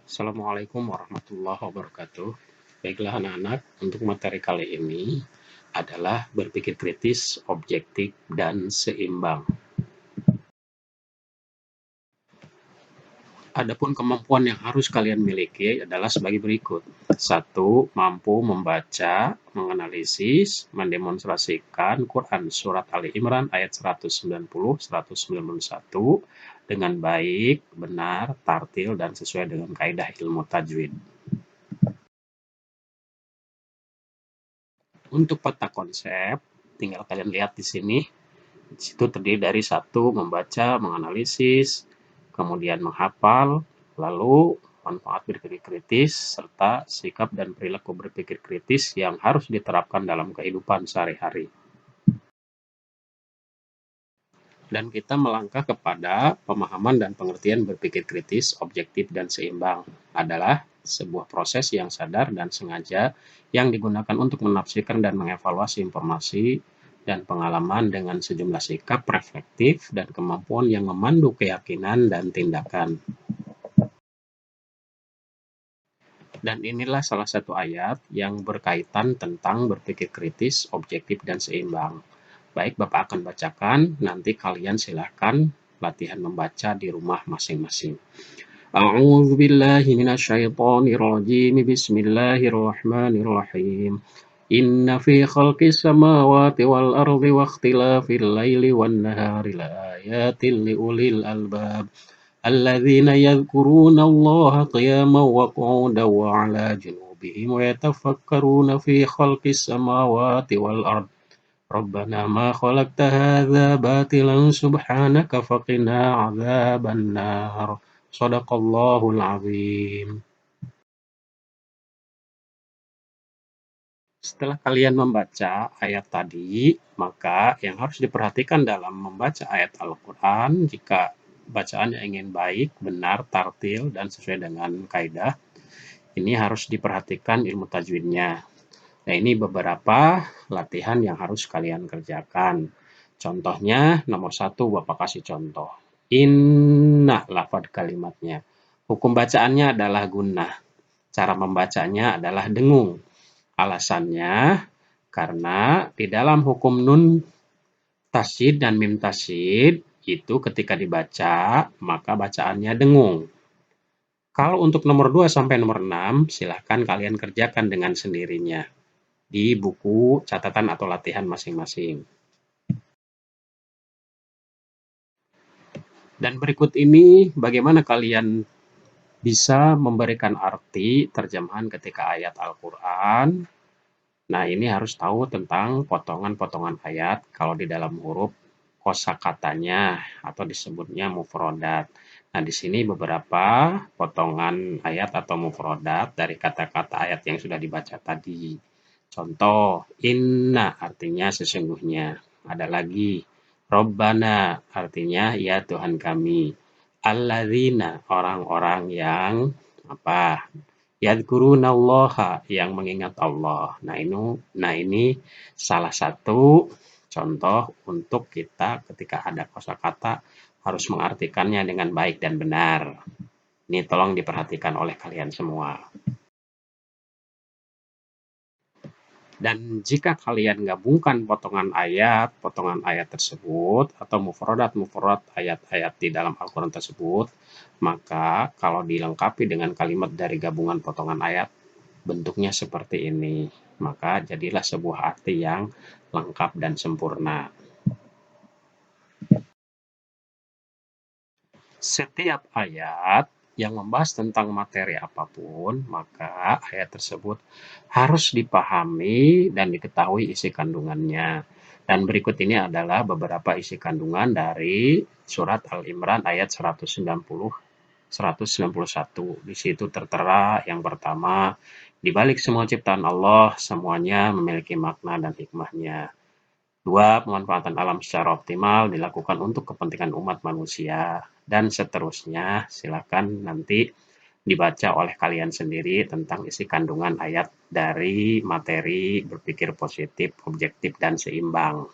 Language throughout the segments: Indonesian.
Assalamualaikum warahmatullahi wabarakatuh. Baiklah anak-anak, untuk materi kali ini adalah berpikir kritis, objektif, dan seimbang. Adapun kemampuan yang harus kalian miliki adalah sebagai berikut. 1. Mampu membaca, menganalisis, mendemonstrasikan Quran Surat Ali Imran ayat 190-191 dengan baik, benar, tartil, dan sesuai dengan kaidah ilmu tajwid. Untuk peta konsep, tinggal kalian lihat di sini. Di situ terdiri dari 1. Membaca, menganalisis, kemudian menghafal, lalu manfaat berpikir kritis, serta sikap dan perilaku berpikir kritis yang harus diterapkan dalam kehidupan sehari-hari. Dan kita melangkah kepada pemahaman dan pengertian berpikir kritis, objektif, dan seimbang adalah sebuah proses yang sadar dan sengaja yang digunakan untuk menafsirkan dan mengevaluasi informasi dan pengalaman dengan sejumlah sikap reflektif dan kemampuan yang memandu keyakinan dan tindakan. Dan inilah salah satu ayat yang berkaitan tentang berpikir kritis, objektif, dan seimbang. Baik, Bapak akan bacakan, nanti kalian silahkan latihan membaca di rumah masing-masing. A'udzu billahi minasyaitonir rajim. Bismillahirrahmanirrahim. Inna fi khalqis samawati wal ardi wa ikhtilafil laili wan nahari laayatin liulil albab. الذين يذكرون الله قياما وقعودا وعلى جنوبهم ويتفكرون في خلق السماوات والأرض ربنا ما خلقت هذا باطلا سبحانك فقنا عذاب النار صدق الله العظيم. Setelah kalian membaca ayat tadi, maka yang harus diperhatikan dalam membaca ayat Al-Quran, jika bacaannya ingin baik, benar, tartil, dan sesuai dengan kaidah, ini harus diperhatikan ilmu tajwidnya. Nah, ini beberapa latihan yang harus kalian kerjakan. Contohnya, nomor 1, Bapak kasih contoh. Inna, lafadz kalimatnya. Hukum bacaannya adalah gunnah. Cara membacanya adalah dengung. Alasannya, karena di dalam hukum nun tasydid dan mim tasydid, itu ketika dibaca, maka bacaannya dengung. Kalau untuk nomor 2 sampai nomor 6, silahkan kalian kerjakan dengan sendirinya di buku catatan atau latihan masing-masing. Dan berikut ini bagaimana kalian bisa memberikan arti terjemahan ketika ayat Al-Quran. Nah, ini harus tahu tentang potongan-potongan ayat kalau di dalam huruf kosakatanya atau disebutnya mufrodat. Nah, di sini beberapa potongan ayat atau mufrodat dari kata-kata ayat yang sudah dibaca tadi. Contoh, inna artinya sesungguhnya. Ada lagi, Robbana artinya ya Tuhan kami. Alladzina orang-orang yang apa? Yadkurunallaha yang mengingat Allah. Nah ini salah satu contoh untuk kita ketika ada kosakata harus mengartikannya dengan baik dan benar. Ini tolong diperhatikan oleh kalian semua. Dan jika kalian gabungkan potongan ayat tersebut atau mufradat ayat-ayat di dalam Al-Quran tersebut, maka kalau dilengkapi dengan kalimat dari gabungan potongan ayat, bentuknya seperti ini. Maka jadilah sebuah arti yang lengkap dan sempurna. Setiap ayat yang membahas tentang materi apapun, maka ayat tersebut harus dipahami dan diketahui isi kandungannya. Dan berikut ini adalah beberapa isi kandungan dari surat Al-Imran ayat 191. Di situ tertera yang pertama, di balik semua ciptaan Allah, semuanya memiliki makna dan hikmahnya. 2. Pemanfaatan alam secara optimal dilakukan untuk kepentingan umat manusia. Dan seterusnya, silakan nanti dibaca oleh kalian sendiri tentang isi kandungan ayat dari materi berpikir positif, objektif, dan seimbang.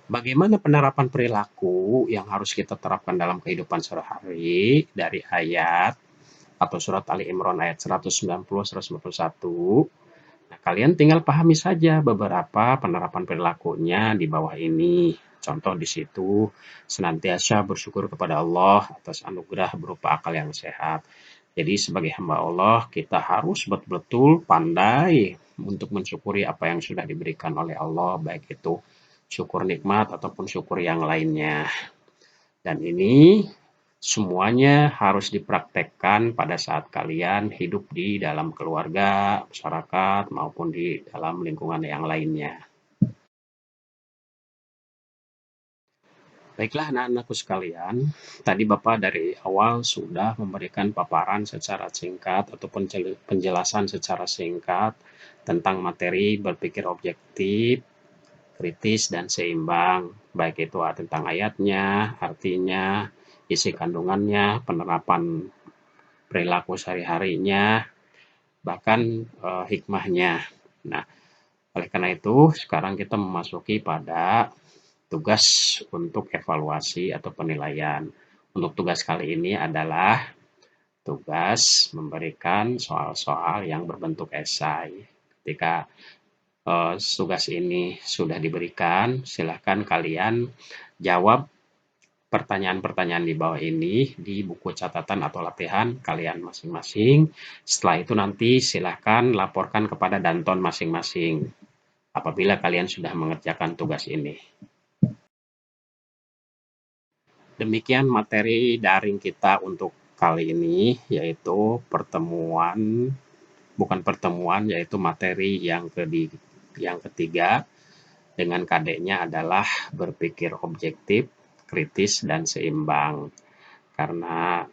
Bagaimana penerapan perilaku yang harus kita terapkan dalam kehidupan sehari-hari dari ayat atau surat Ali Imran ayat 190-191. Nah, kalian tinggal pahami saja beberapa penerapan perilakunya di bawah ini. Contoh di situ, senantiasa bersyukur kepada Allah atas anugerah berupa akal yang sehat. Jadi sebagai hamba Allah, kita harus betul-betul pandai untuk mensyukuri apa yang sudah diberikan oleh Allah, baik itu syukur nikmat ataupun syukur yang lainnya. Dan ini semuanya harus dipraktekkan pada saat kalian hidup di dalam keluarga, masyarakat, maupun di dalam lingkungan yang lainnya. Baiklah anak-anakku sekalian, tadi Bapak dari awal sudah memberikan paparan secara singkat ataupun penjelasan secara singkat tentang materi berpikir objektif, kritis, dan seimbang, baik itu tentang ayatnya, artinya, isi kandungannya, penerapan perilaku sehari-harinya, bahkan hikmahnya. Nah, oleh karena itu, sekarang kita memasuki pada tugas untuk evaluasi atau penilaian. Untuk tugas kali ini adalah tugas memberikan soal-soal yang berbentuk esai. Ketika tugas ini sudah diberikan, silakan kalian jawab pertanyaan-pertanyaan di bawah ini di buku catatan atau latihan kalian masing-masing. Setelah itu nanti silakan laporkan kepada Danton masing-masing apabila kalian sudah mengerjakan tugas ini. Demikian materi daring kita untuk kali ini, yaitu yaitu materi yang ketiga dengan KD-nya adalah berpikir objektif, kritis, dan seimbang. Karena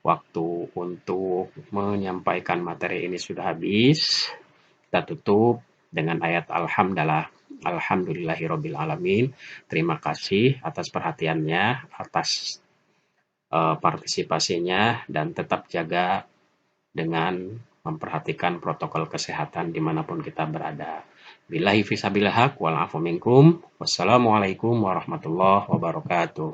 waktu untuk menyampaikan materi ini sudah habis, kita tutup dengan ayat Alhamdulillahirabbil alamin. Terima kasih atas perhatiannya, atas partisipasinya, dan tetap jaga dengan memperhatikan protokol kesehatan dimanapun kita berada. Billahi fisabilillah wal afu minkum. Wassalamualaikum warahmatullahi wabarakatuh.